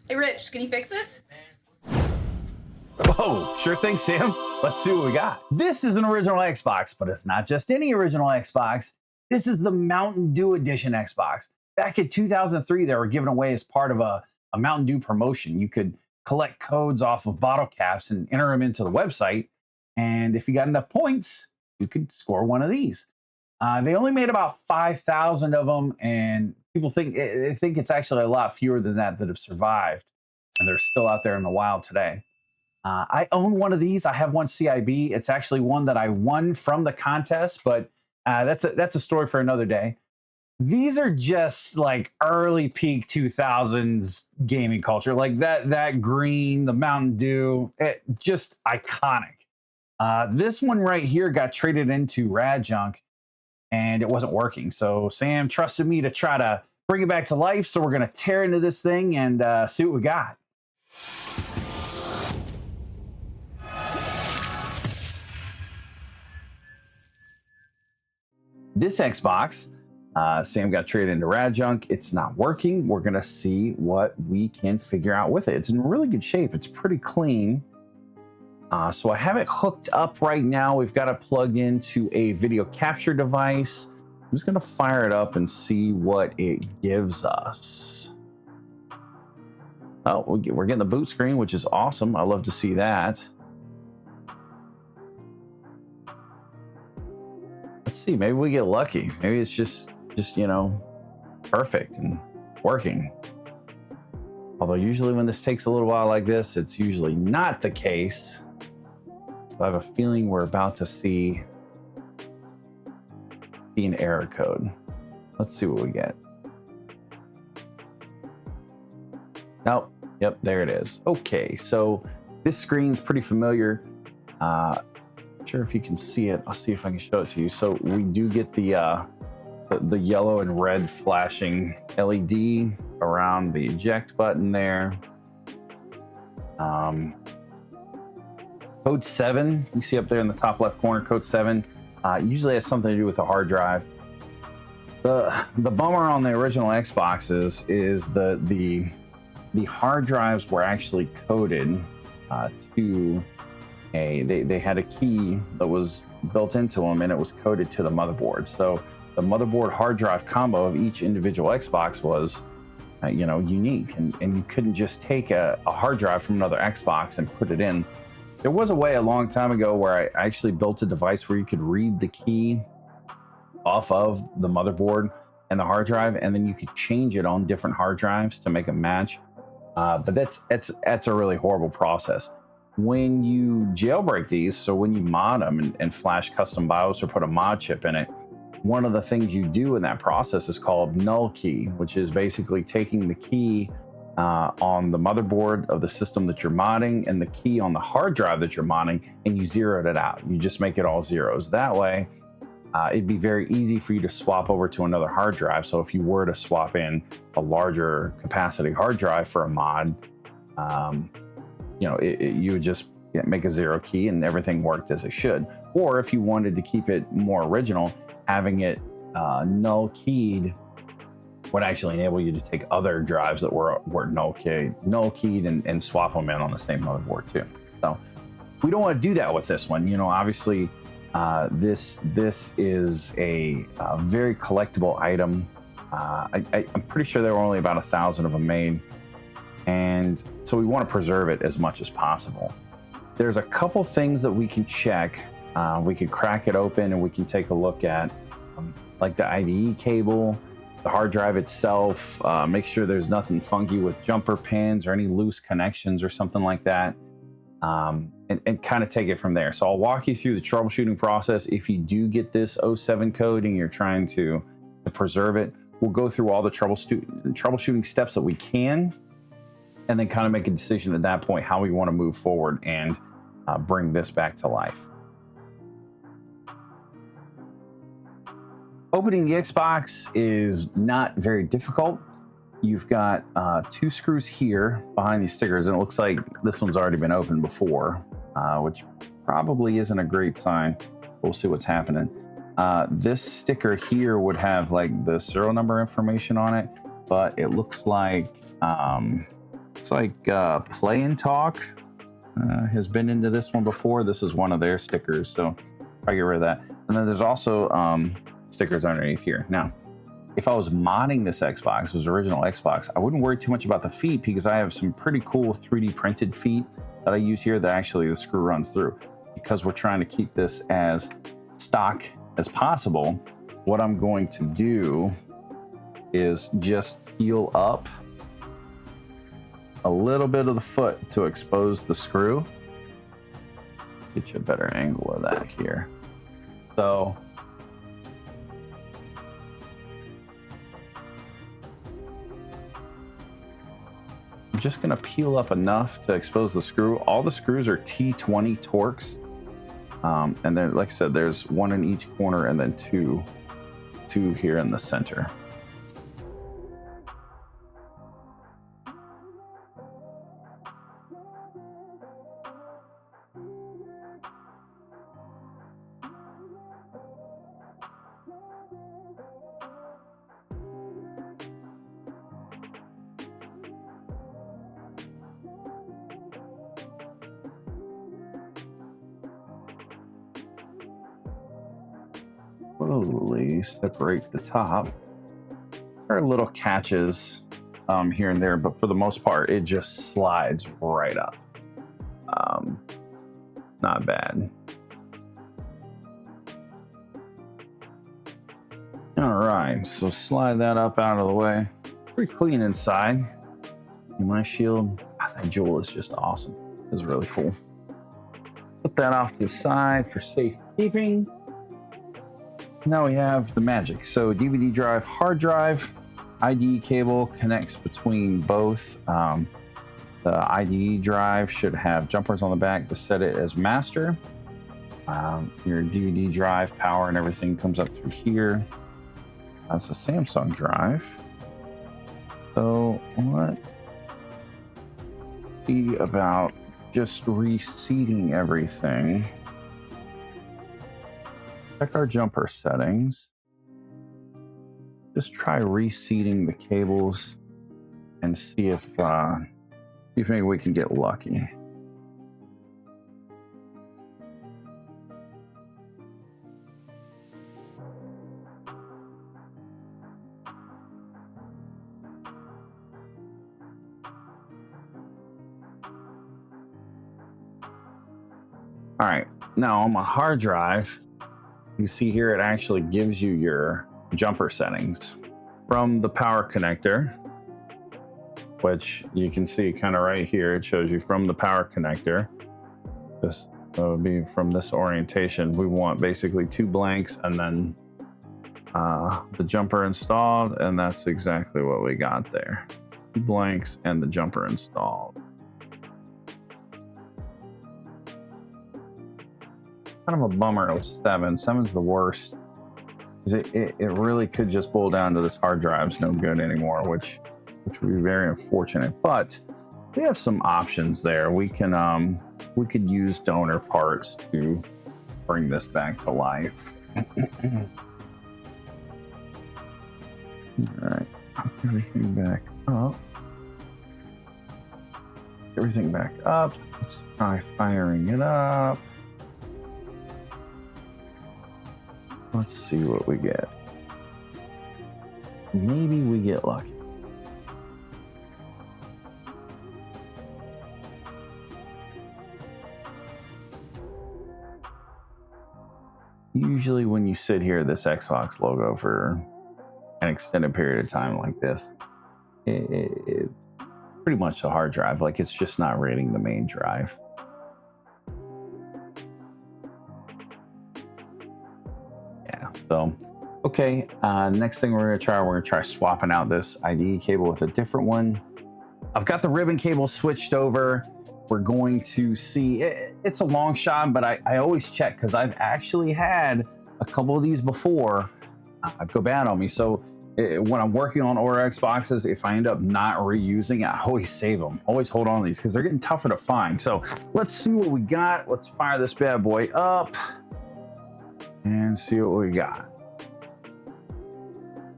Hey, Rich, can you fix this? Oh, sure thing, Sam. Let's see what we got. This is an original Xbox, but it's not just any original Xbox. This is the Mountain Dew Edition Xbox. Back in 2003, they were given away as part of a Mountain Dew promotion. You could collect codes off of bottle caps and enter them into the website. And if you got enough points, you could score one of these. They only made about 5,000 of them, and people think it's actually a lot fewer than that have survived, and they're still out there in the wild today. I own one of these. I have one CIB. It's actually one that I won from the contest, but that's a story for another day. These are just like early peak 2000s gaming culture, like that green, the Mountain Dew, just iconic. This one right here got traded into Rad Junk, and it wasn't working. So Sam trusted me to try to bring it back to life. So we're gonna tear into this thing and see what we got. This Xbox, Sam got traded into Rad Junk. It's not working. We're gonna see what we can figure out with it. It's in really good shape. It's pretty clean. So I have it hooked up right now. We've got it plugged into a video capture device. I'm just gonna fire it up and see what it gives us. Oh, we're getting the boot screen, which is awesome. I love to see that. Let's see, maybe we get lucky. Maybe it's just perfect and working. Although usually when this takes a little while like this, it's usually not the case. So I have a feeling we're about to see an error code. Let's see what we get. Nope. Yep, there it is. Okay, so this screen's pretty familiar. Sure if you can see it. I'll see if I can show it to you. So we do get the yellow and red flashing LED around the eject button there. Code 7, you see up there in the top left corner, code 7, usually has something to do with the hard drive. The bummer on the original Xboxes is the hard drives were actually coded to they had a key that was built into them, and it was coded to the motherboard. So the motherboard hard drive combo of each individual Xbox was unique, and you couldn't just take a hard drive from another Xbox and put it in. There was a way a long time ago where I actually built a device where you could read the key off of the motherboard and the hard drive, and then you could change it on different hard drives to make a match. But that's a really horrible process. When you jailbreak these, so when you mod them and flash custom BIOS or put a mod chip in it, one of the things you do in that process is called null key, which is basically taking the key on the motherboard of the system that you're modding and the key on the hard drive that you're modding, and you zeroed it out. You just make it all zeros. That way, it'd be very easy for you to swap over to another hard drive. So if you were to swap in a larger capacity hard drive for a mod, you would just make a zero key and everything worked as it should. Or if you wanted to keep it more original, having it null keyed would actually enable you to take other drives that were null keyed and swap them in on the same motherboard too. So we don't want to do that with this one. Obviously this is a very collectible item. I'm pretty sure there were only about 1,000 of them made, and so we want to preserve it as much as possible. There's a couple things that we can check. We could crack it open and we can take a look at like the IDE cable, the hard drive itself, make sure there's nothing funky with jumper pins or any loose connections or something like that, and kind of take it from there. So I'll walk you through the troubleshooting process. If you do get this 07 code and you're trying to preserve it, we'll go through all the troubleshooting steps that we can, and then kind of make a decision at that point how we want to move forward and bring this back to life. Opening the Xbox is not very difficult. You've got 2 screws here behind these stickers, and it looks like this one's already been opened before, which probably isn't a great sign. We'll see what's happening. This sticker here would have like the serial number information on it, but it looks like Looks like Play and Talk has been into this one before. This is one of their stickers, so I get rid of that. And then there's also stickers underneath here. Now, if I was modding this Xbox, it was original Xbox, I wouldn't worry too much about the feet because I have some pretty cool 3D printed feet that I use here that actually the screw runs through. Because we're trying to keep this as stock as possible, what I'm going to do is just peel up a little bit of the foot to expose the screw. Get you a better angle of that here. So I'm just going to peel up enough to expose the screw. All the screws are T20 Torx. And then, like I said, there's one in each corner and then two here in the center. Slowly separate the top. There are little catches here and there, but for the most part, it just slides right up. Not bad. All right, so slide that up out of the way. Pretty clean inside. And my shield, that jewel is just awesome. It's really cool. Put that off to the side for safekeeping. Now we have the magic. So DVD drive, hard drive, IDE cable connects between both. The IDE drive should have jumpers on the back to set it as master. Your DVD drive power and everything comes up through here. That's a Samsung drive. So let's see about just reseating everything. Check our jumper settings. Just try reseating the cables and see if maybe we can get lucky. All right, now on my hard drive, you see here it actually gives you your jumper settings from the power connector, which you can see kind of right here. It shows you from the power connector. This would be from this orientation. We want basically 2 blanks and then the jumper installed, and that's exactly what we got there. 2 blanks and the jumper installed. Kind of a bummer it was 7. 7's the worst. It really could just boil down to this hard drive's no good anymore, which would be very unfortunate. But we have some options there. We could use donor parts to bring this back to life. All right, everything back up. Everything back up. Let's try firing it up. Let's see what we get. Maybe we get lucky. Usually when you sit here, this Xbox logo for an extended period of time like this, it's pretty much the hard drive. Like, it's just not rating the main drive. So, okay, next thing we're gonna try swapping out this IDE cable with a different one. I've got the ribbon cable switched over. We're going to see, it's a long shot, but I always check because I've actually had a couple of these before go bad on me. So when I'm working on older Xboxes, if I end up not reusing it, I always save them. Always hold on to these because they're getting tougher to find. So let's see what we got. Let's fire this bad boy up and see what we got.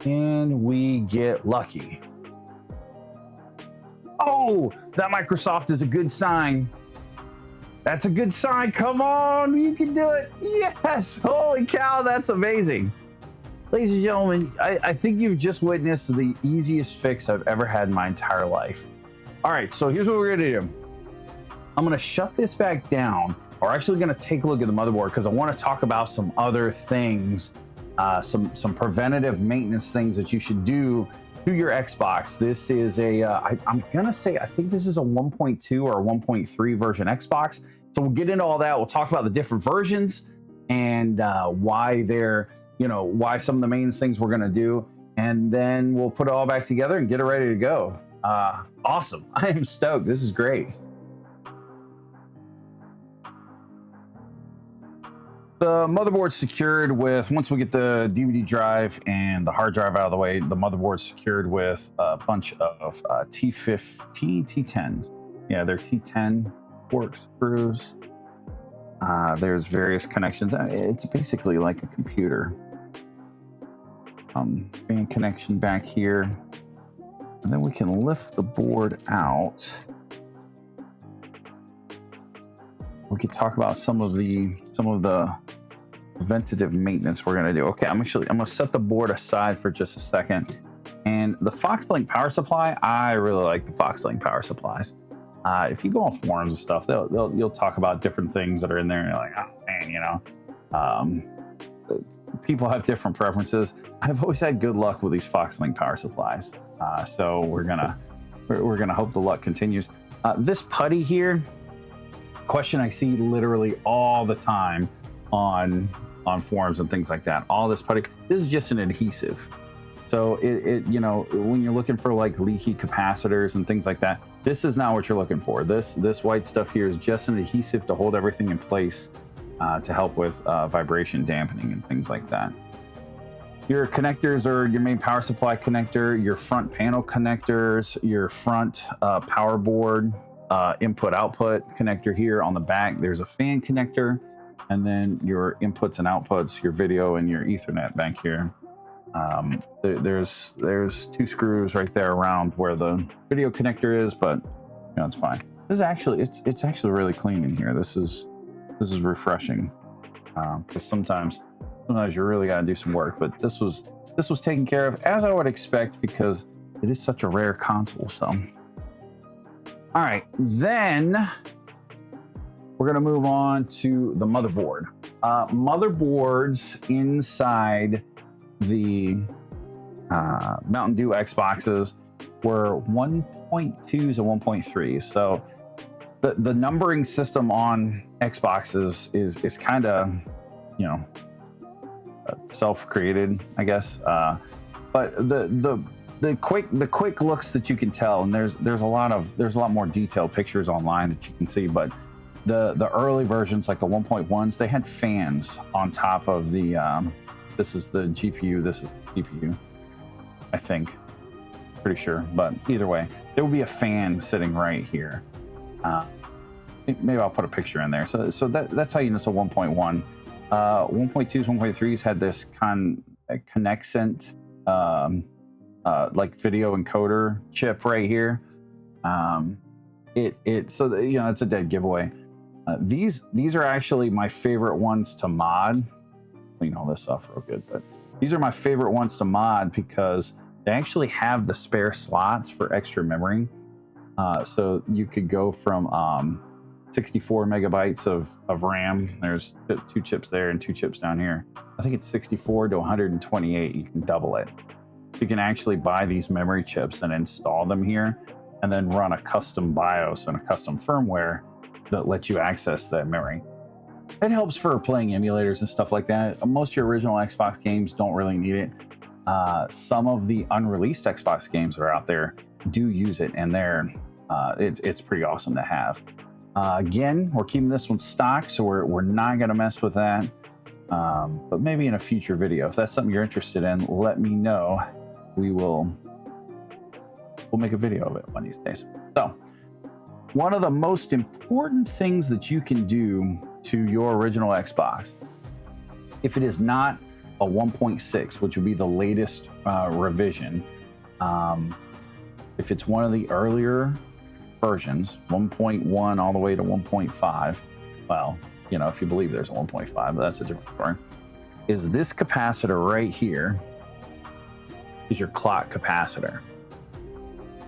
And we get lucky. Oh, that Microsoft is a good sign. That's a good sign. Come on, you can do it. Yes. Holy cow, that's amazing. Ladies and gentlemen, I think you've just witnessed the easiest fix I've ever had in my entire life. All right, so here's what we're gonna do. I'm gonna shut this back down. We're actually gonna take a look at the motherboard because I want to talk about some other things, some preventative maintenance things that you should do to your Xbox. This is a, I'm gonna say, I think this is a 1.2 or a 1.3 version Xbox. So we'll get into all that. We'll talk about the different versions and why they're, you know, why some of the main things we're gonna do, and then we'll put it all back together and get it ready to go. Awesome. I am stoked. This is great. The motherboard's secured with, once we get the DVD drive and the hard drive out of the way, the motherboard's secured with a bunch of T10s. Yeah, they're T10 fork screws. There's various connections. It's basically like a computer. Fan connection back here. And then we can lift the board out. We could talk about some of the preventative maintenance we're gonna do. Okay, I'm gonna set the board aside for just a second. And the Foxlink power supply, I really like the Foxlink power supplies. If you go on forums and stuff, you'll talk about different things that are in there, and you're like, oh man, you know, people have different preferences. I've always had good luck with these Foxlink power supplies, so we're gonna hope the luck continues. This putty here, question I see literally all the time on forums and things like that. All this putty, this is just an adhesive. So it you know, when you're looking for like leaky capacitors and things like that, this is not what you're looking for. This white stuff here is just an adhesive to hold everything in place, to help with vibration dampening and things like that. Your connectors are your main power supply connector, your front panel connectors, your front power board input output connector here on the back. There's a fan connector, and then your inputs and outputs, your video and your Ethernet back here. There's two screws right there around where the video connector is, but you know, it's fine. This is actually it's actually really clean in here. This is refreshing, because sometimes you really got to do some work, but this was taken care of as I would expect, because it is such a rare console. So all right, then we're gonna move on to the motherboard. Motherboards inside the Mountain Dew Xboxes were 1.2s and 1.3s. So the numbering system on Xboxes is kind of, you know, self-created, I guess. But the quick looks that you can tell, and there's a lot more detailed pictures online that you can see, but the early versions, like the 1.1s, they had fans on top of the this is the GPU, this is the CPU, I think, pretty sure, but either way there will be a fan sitting right here. Maybe I'll put a picture in there. So that's how you know it's a 1.1. 1.2s, 1.3s had this connexent like video encoder chip right here. So you know, it's a dead giveaway. These are actually my favorite ones to mod. Clean all this off real good, but these are my favorite ones to mod because they actually have the spare slots for extra memory. So you could go from 64 megabytes of RAM. There's 2 chips there and 2 chips down here. I think it's 64 to 128. You can double it. You can actually buy these memory chips and install them here, and then run a custom BIOS and a custom firmware that lets you access that memory. It helps for playing emulators and stuff like that. Most of your original Xbox games don't really need it. Some of the unreleased Xbox games that are out there do use it, and it's pretty awesome to have. Again, we're keeping this one stock, so we're not going to mess with that. But maybe in a future video, if that's something you're interested in, let me know. We'll make a video of it one of these days. So one of the most important things that you can do to your original Xbox, if it is not a 1.6, which would be the latest revision, if it's one of the earlier versions, 1.1 all the way to 1.5, well, you know, if you believe there's a 1.5, but that's a different story, is this capacitor right here is your clock capacitor.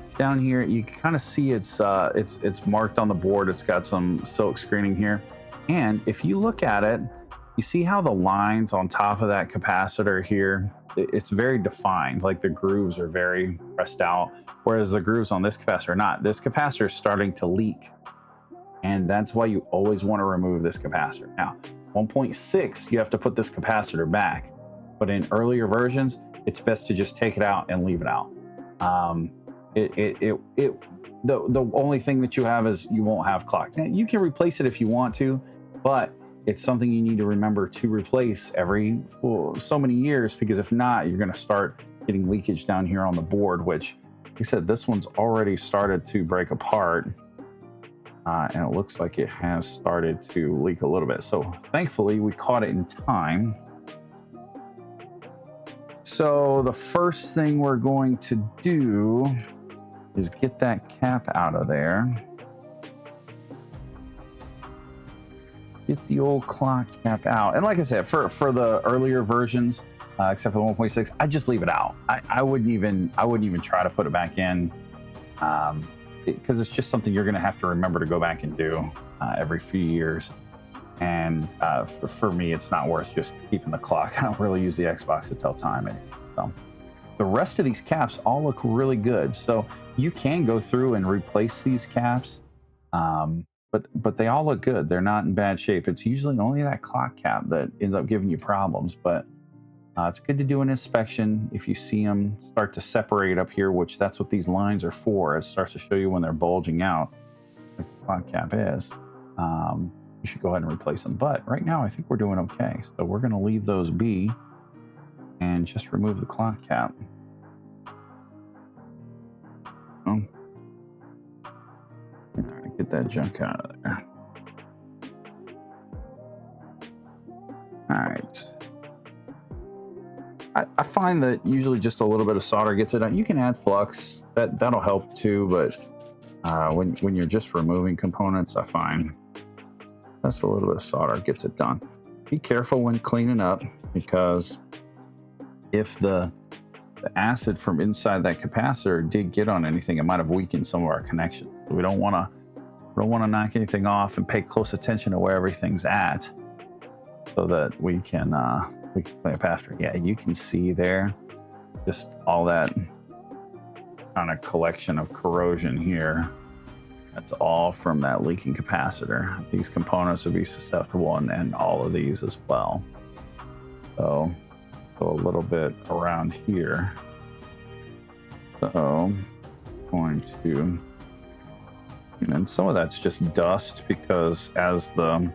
It's down here. You can kind of see it's marked on the board. It's got some silk screening here. And if you look at it, you see how the lines on top of that capacitor here, it's very defined, like the grooves are very pressed out, whereas the grooves on this capacitor are not. This capacitor is starting to leak, and that's why you always want to remove this capacitor. Now, 1.6, you have to put this capacitor back, but in earlier versions, it's best to just take it out and leave it out. The only thing that you have is you won't have clock. Now, you can replace it if you want to, but it's something you need to remember to replace every so many years, because if not, you're going to start getting leakage down here on the board, which, like I said, this one's already started to break apart, and it looks like it has started to leak a little bit. So thankfully, we caught it in time. So the first thing we're going to do is get that cap out of there. Get the old clock cap out. And like I said, for the earlier versions, except for the 1.6, I just leave it out. I wouldn't even try to put it back in, because it's just something you're going to have to remember to go back and do every few years. And for me, it's not worth just keeping the clock. I don't really use the Xbox to tell time. So the rest of these caps all look really good. So you can go through and replace these caps. But they all look good. They're not in bad shape. It's usually only that clock cap that ends up giving you problems. But it's good to do an inspection. If you see them start to separate up here, which that's what these lines are for, it starts to show you when they're bulging out, like the clock cap is. You should go ahead and replace them. But right now, I think we're doing okay. So we're going to leave those be and just remove the clock cap. Oh. Get that junk out of there. All right. I find that usually just a little bit of solder gets it done. You can add flux. That'll help too, but when you're just removing components, I find just a little bit of solder gets it done. Be careful when cleaning up, because if the acid from inside that capacitor did get on anything, it might have weakened some of our connections. So we don't want to knock anything off, and pay close attention to where everything's at, so that we can play a pastor. Yeah, you can see there just all that kind of collection of corrosion here. That's all from that leaking capacitor. These components would be susceptible, and all of these as well. So go a little bit around here. So I'm going to, and some of that's just dust, because as the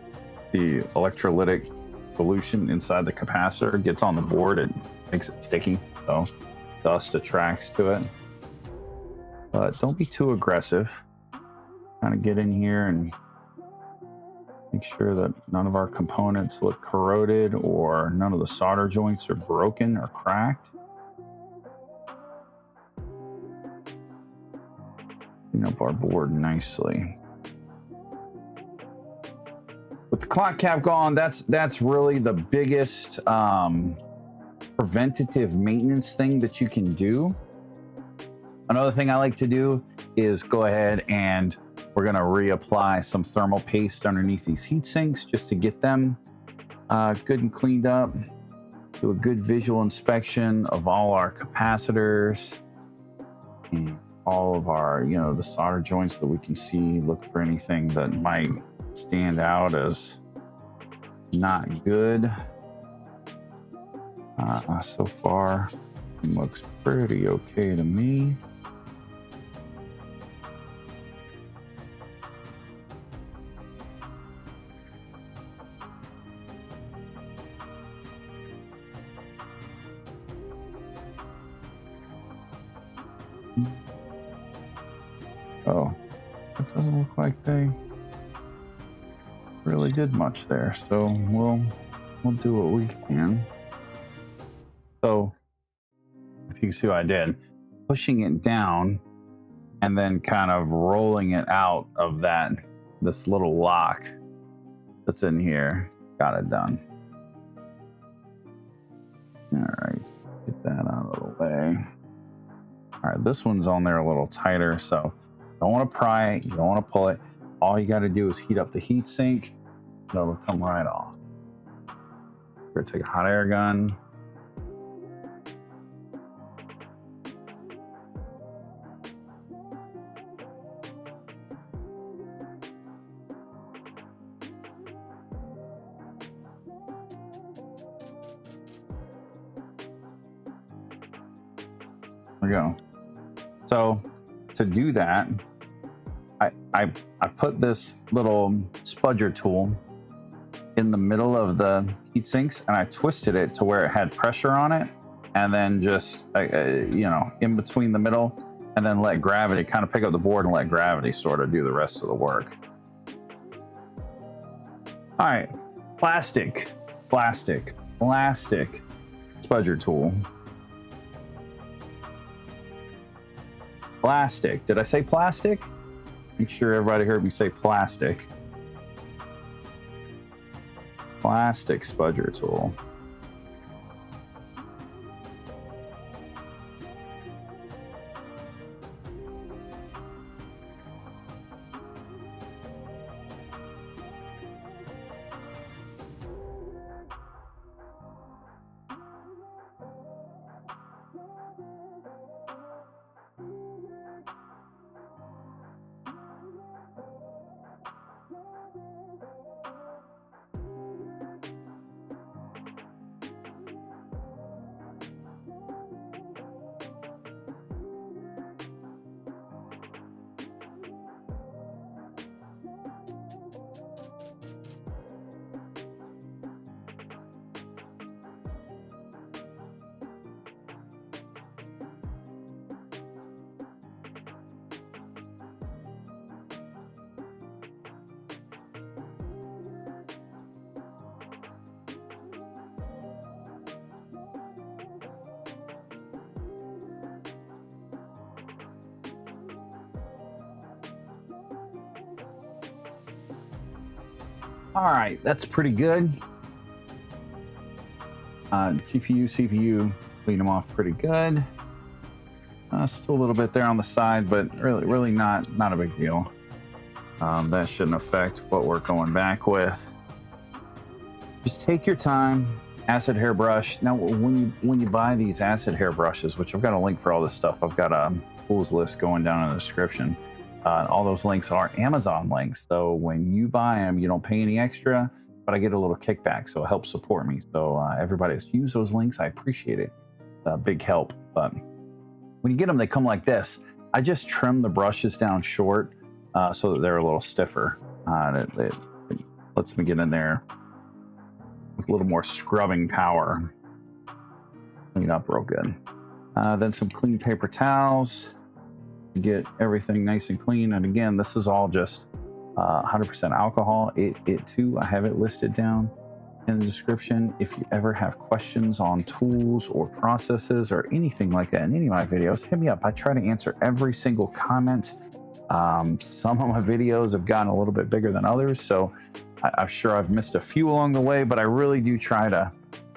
electrolytic solution inside the capacitor gets on the board, it makes it sticky. So dust attracts to it. But don't be too aggressive. Kind of get in here and make sure that none of our components look corroded, or none of the solder joints are broken or cracked. Clean up our board nicely. With the clock cap gone, that's really the biggest preventative maintenance thing that you can do. Another thing I like to do is go ahead and we're going to reapply some thermal paste underneath these heat sinks, just to get them good and cleaned up. Do a good visual inspection of all our capacitors and all of our, the solder joints that we can see. Look for anything that might stand out as not good. So far, it looks pretty okay to me. Oh, it doesn't look like they really did much there, so we'll do what we can. So if you can see what I did, pushing it down and then kind of rolling it out of this little lock that's in here. Got it done. All right, get that out of the way. All right, this one's on there a little tighter, so you don't want to pry it, you don't want to pull it. All you got to do is heat up the heat sink, and it'll come right off. We're gonna take a hot air gun. There we go. So to do that, I put this little spudger tool in the middle of the heat sinks, and I twisted it to where it had pressure on it, and then just you know, in between the middle, and then let gravity kind of pick up the board and let gravity sort of do the rest of the work. All right, plastic spudger tool. Plastic. Did I say plastic? Make sure everybody heard me say plastic. Plastic spudger tool. All right, that's pretty good. GPU, CPU, clean them off pretty good. Still a little bit there on the side, but really not a big deal. That shouldn't affect what we're going back with. Just take your time. Acid hair brush. Now, when you buy these acid hair brushes, which I've got a link for all this stuff, I've got a tools list going down in the description. All those links are Amazon links. So when you buy them, you don't pay any extra, but I get a little kickback. So it helps support me. So everybody that's used those links, I appreciate it. It's a big help. But when you get them, they come like this. I just trim the brushes down short so that they're a little stiffer. It lets me get in there with a little more scrubbing power. Clean up real good. Then some clean paper towels. Get everything nice and clean. And again, this is all just 100% alcohol. It too, I have it listed down in the description. If you ever have questions on tools or processes or anything like that in any of my videos, hit me up. I try to answer every single comment. Some of my videos have gotten a little bit bigger than others, so I'm sure I've missed a few along the way, but I really do try to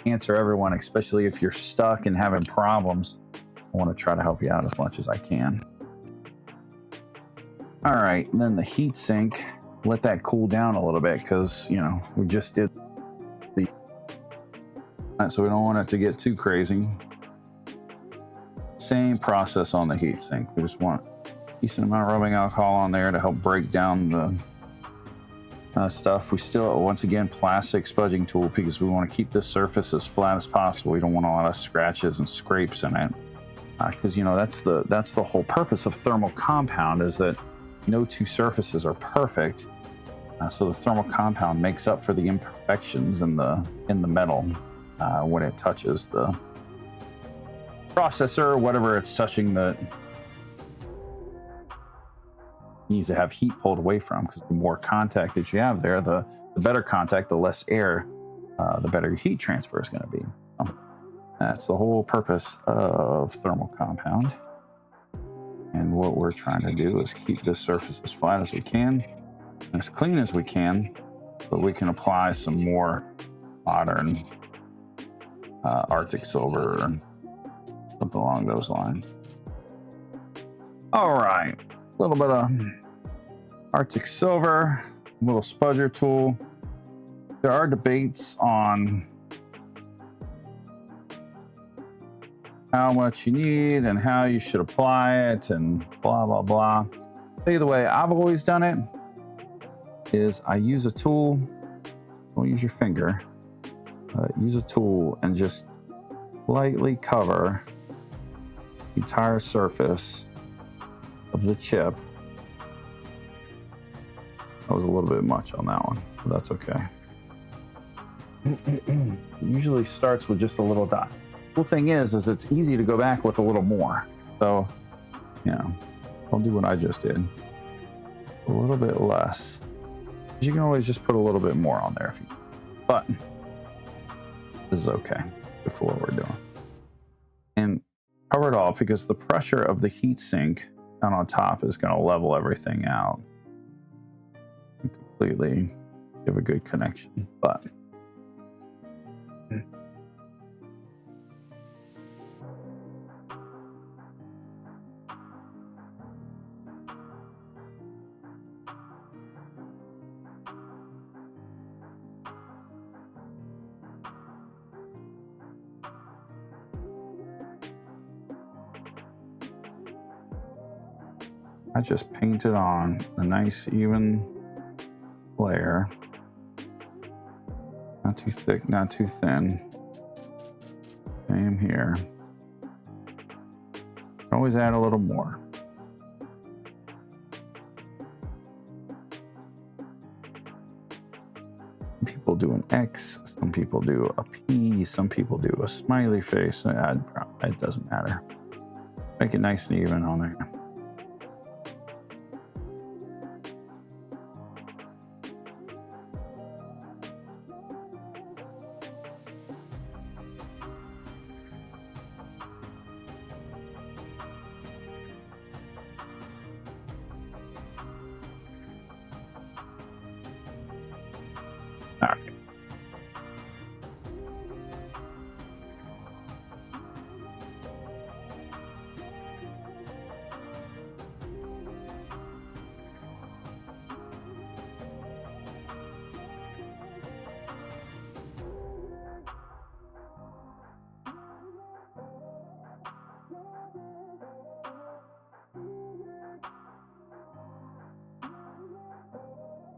answer everyone, especially if you're stuck and having problems. I want to try to help you out as much as I can. All right, and then the heat sink, let that cool down a little bit because, you know, we just did the, so we don't want it to get too crazy. Same process on the heat sink. We just want a decent amount of rubbing alcohol on there to help break down the stuff. We still, once again, plastic spudging tool because we want to keep this surface as flat as possible. We don't want a lot of scratches and scrapes in it because, you know, that's the whole purpose of thermal compound, is that no two surfaces are perfect, so the thermal compound makes up for the imperfections in the metal when it touches the processor or whatever it's touching that needs to have heat pulled away from. Because the more contact that you have there, the better contact, the less air, the better your heat transfer is going to be. So that's the whole purpose of thermal compound. And what we're trying to do is keep this surface as flat as we can, as clean as we can, but we can apply some more modern Arctic silver or something along those lines. All right, a little bit of Arctic silver, a little spudger tool. There are debates on how much you need and how you should apply it and blah, blah, blah. Tell you the way I've always done it is I use a tool. Don't use your finger. Use a tool and just lightly cover the entire surface of the chip. That was a little bit much on that one, but that's okay. It usually starts with just a little dot. Cool thing is it's easy to go back with a little more. So, you know, I'll do what I just did. A little bit less. You can always just put a little bit more on there if you, but this is okay for what we're doing. And cover it all because the pressure of the heatsink down on top is going to level everything out and completely give a good connection. But I just painted on a nice even layer. Not too thick, not too thin. Same here. Always add a little more. Some people do an X, some people do a P, some people do a smiley face. It doesn't matter. Make it nice and even on there. All right.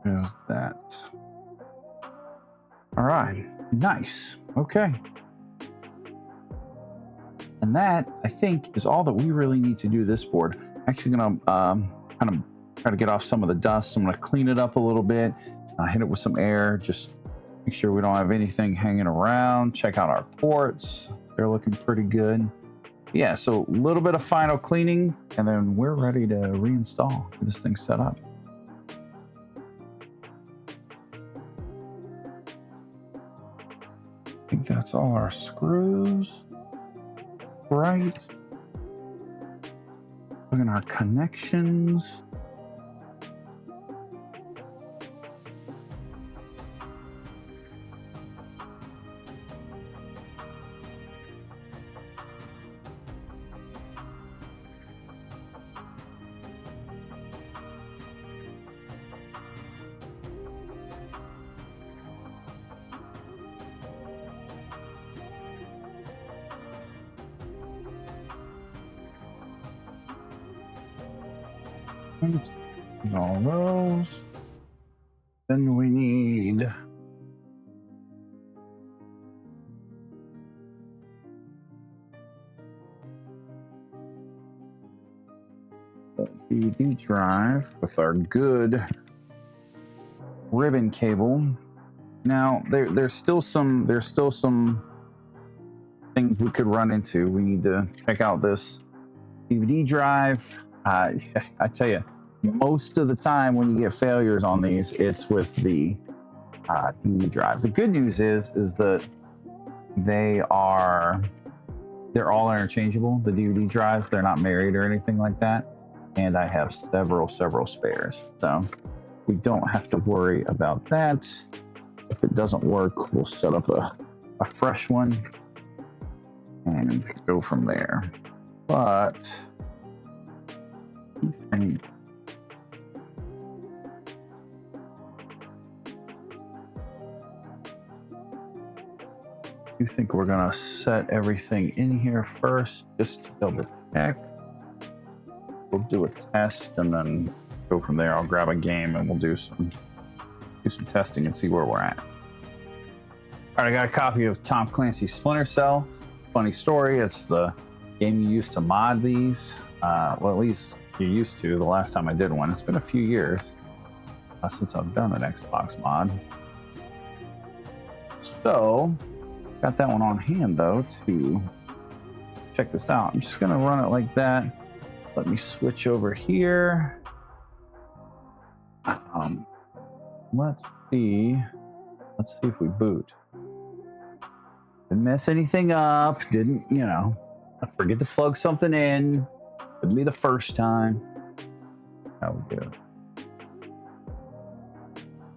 There's that. All right, nice. Okay. And that, I think, is all that we really need to do this board. Actually gonna kind of try to get off some of the dust. I'm gonna clean it up a little bit, hit it with some air, just make sure we don't have anything hanging around. Check out our ports. They're looking pretty good. Yeah, so a little bit of final cleaning, and then we're ready to reinstall, get this thing set up. I think that's all our screws. Right. Look at our connections. All those. Then we need the DVD drive with our good ribbon cable. Now there's still some things we could run into. We need to check out this DVD drive. I tell you, most of the time when you get failures on these, it's with the DVD drive. The good news is that they're all interchangeable. The DVD drives, they're not married or anything like that. and I have several spares, so we don't have to worry about that. If it doesn't work, we'll set up a fresh one and go from there. But I think we're gonna set everything in here first, just to double check. We'll do a test and then go from there. I'll grab a game and we'll do some testing and see where we're at. All right, I got a copy of Tom Clancy's Splinter Cell. Funny story, it's the game you used to mod these. Well, at least you used to the last time I did one. It's been a few years since I've done an Xbox mod. So, got that one on hand though to check this out. I'm just gonna run it like that. Let me switch over here. Let's see if we boot. Didn't mess anything up. Didn't, you know, forget to plug something in. Couldn't be the first time. How we do?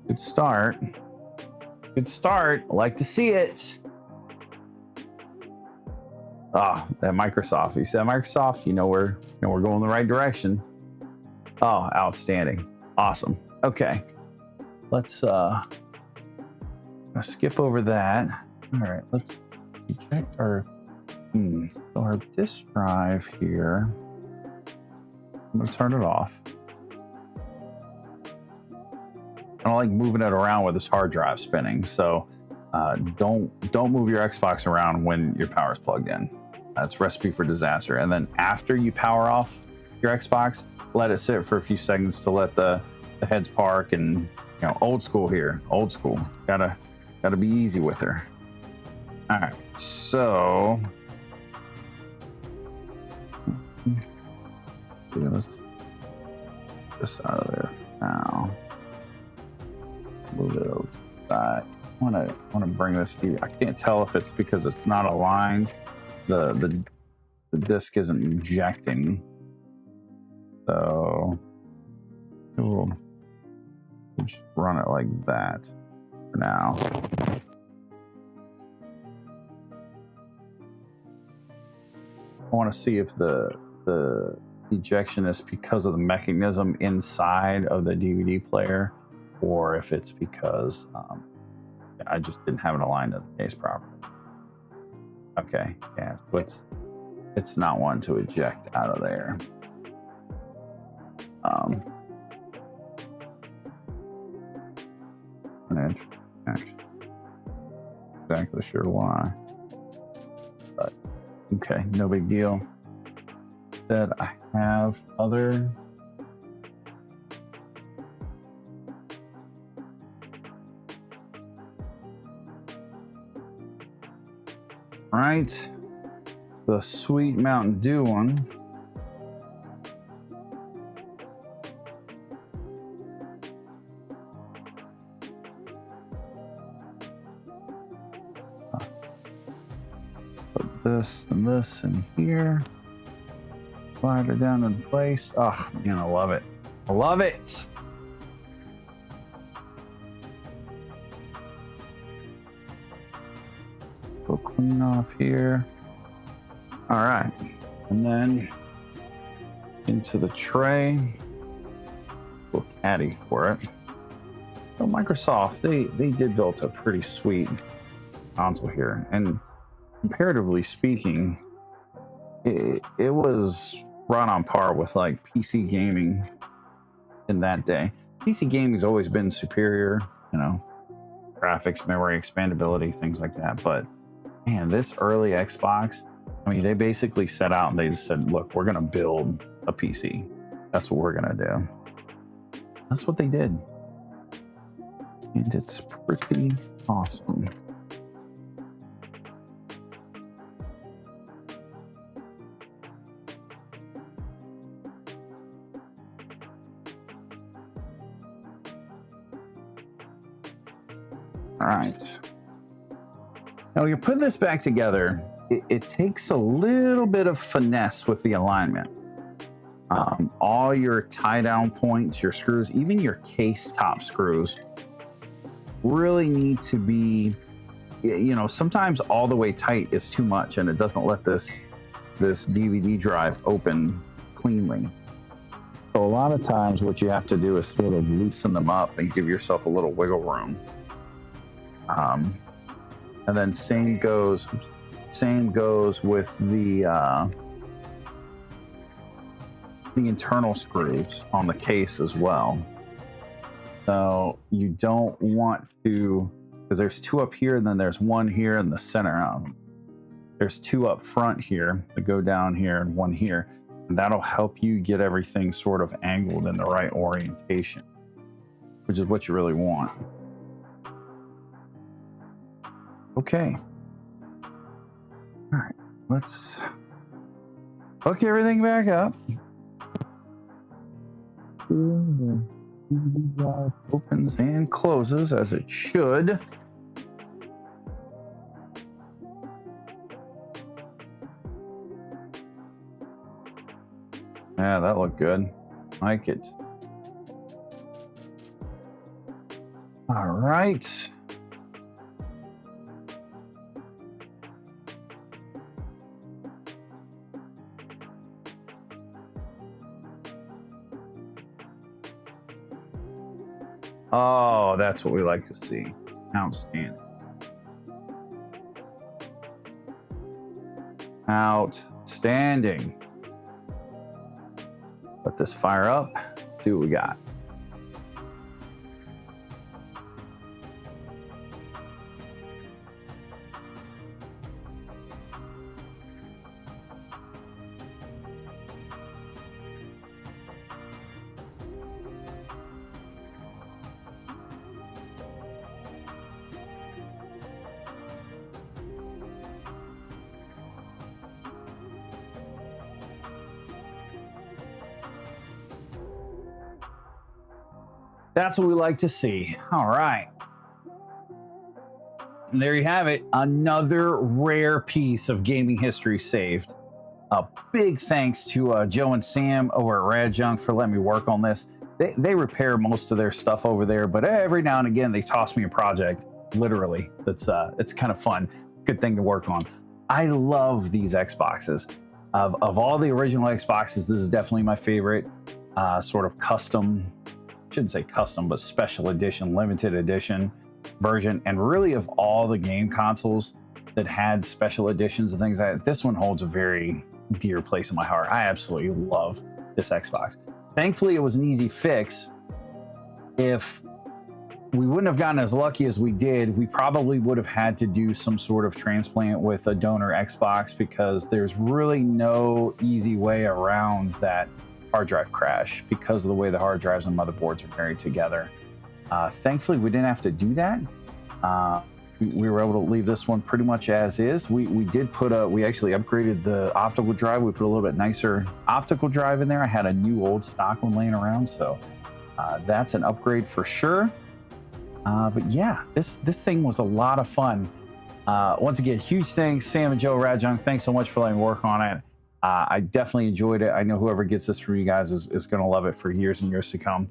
Good start. Good start. I like to see it. Ah, that Microsoft. You said Microsoft. You know we're going the right direction. Oh, outstanding. Awesome. Okay. Let's skip over that. All right, let's check our so our disk drive here. I'm gonna turn it off. I don't like moving it around with this hard drive spinning, so don't move your Xbox around when your power is plugged in. That's a recipe for disaster. And then after you power off your Xbox, let it sit for a few seconds to let the heads park. And you know, old school here, old school. Gotta be easy with her. All right, so yeah, let's get this out of there for now. Move it over to the side. I want to bring this to you. I can't tell if it's because it's not aligned. The disc isn't ejecting. So we'll just run it like that for now. I want to see if the ejection is because of the mechanism inside of the DVD player, or if it's because I just didn't have it aligned to the case properly. Okay, yeah, so it's not one to eject out of there. Actually, exactly sure why, but okay, no big deal. That I have other. Right, the sweet Mountain Dew one. Put this and this in here. Slide her down in place. Oh man, I love it. I love it. We'll clean off here. All right, and then into the tray. We'll caddy for it. So Microsoft, they did build a pretty sweet console here, and comparatively speaking, it was right on par with like PC gaming in that day. PC gaming's always been superior, you know, graphics, memory, expandability, things like that. But man, this early Xbox, I mean, they basically set out and they just said, look, we're going to build a PC. That's what we're going to do. That's what they did. And it's pretty awesome. All right. Now you're putting this back together. It takes a little bit of finesse with the alignment. All your tie down points, your screws, even your case top screws really need to be, you know, sometimes all the way tight is too much and it doesn't let this DVD drive open cleanly. So a lot of times what you have to do is sort of loosen them up and give yourself a little wiggle room. And then same goes with the internal screws on the case as well. So you don't want to, because there's two up here and then there's one here in the center. There's two up front here that go down here and one here. And that'll help you get everything sort of angled in the right orientation, which is what you really want. Okay. All right, let's hook everything back up. Opens and closes as it should. Yeah, that looked good. Like it. All right. Oh, that's what we like to see. Outstanding. Outstanding. Let this fire up. See what we got. That's what we like to see. All right. And there you have it. Another rare piece of gaming history saved. A big thanks to Joe and Sam over at Rad Junk for letting me work on this. They repair most of their stuff over there, but every now and again they toss me a project. Literally, it's kind of fun. Good thing to work on. I love these Xboxes. Of all the original Xboxes, this is definitely my favorite. Sort of custom. Shouldn't say custom, but special edition, limited edition version. And really, of all the game consoles that had special editions and things like that, this one holds a very dear place in my heart. I absolutely love this Xbox. Thankfully, it was an easy fix. If we wouldn't have gotten as lucky as we did, we probably would have had to do some sort of transplant with a donor Xbox, because there's really no easy way around that hard drive crash because of the way the hard drives and motherboards are married together. Thankfully, we didn't have to do that. We were able to leave this one pretty much as is. We actually upgraded the optical drive. We put a little bit nicer optical drive in there. I had a new old stock one laying around, so that's an upgrade for sure. But yeah, this thing was a lot of fun. Once again, huge thanks, Sam and Joe, Rad Junk. Thanks so much for letting me work on it. I definitely enjoyed it. I know whoever gets this from you guys is going to love it for years and years to come.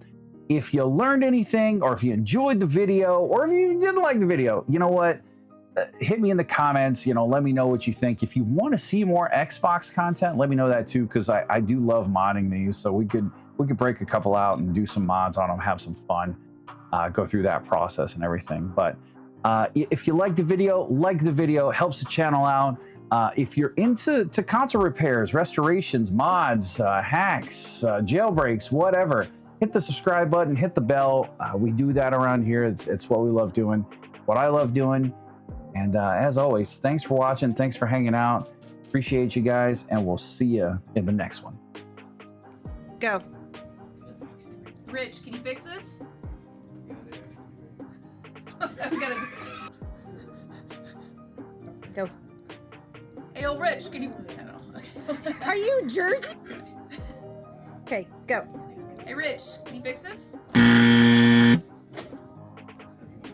If you learned anything, or if you enjoyed the video, or if you didn't like the video, you know what? Hit me in the comments. Let me know what you think. If you want to see more Xbox content, let me know that too, because I do love modding these. So we could break a couple out and do some mods on them, have some fun, go through that process and everything. But if you like the video, helps the channel out. If you're into console repairs, restorations, mods, hacks, jailbreaks, whatever, hit the subscribe button, hit the bell. We do that around here. It's what we love doing, what I love doing. And as always, thanks for watching. Thanks for hanging out. Appreciate you guys, and we'll see you in the next one. Go. Rich, can you fix this? Go. Hey, old Rich, can you? I don't know. Are you Jersey? Okay, go. Hey, Rich, can you fix this?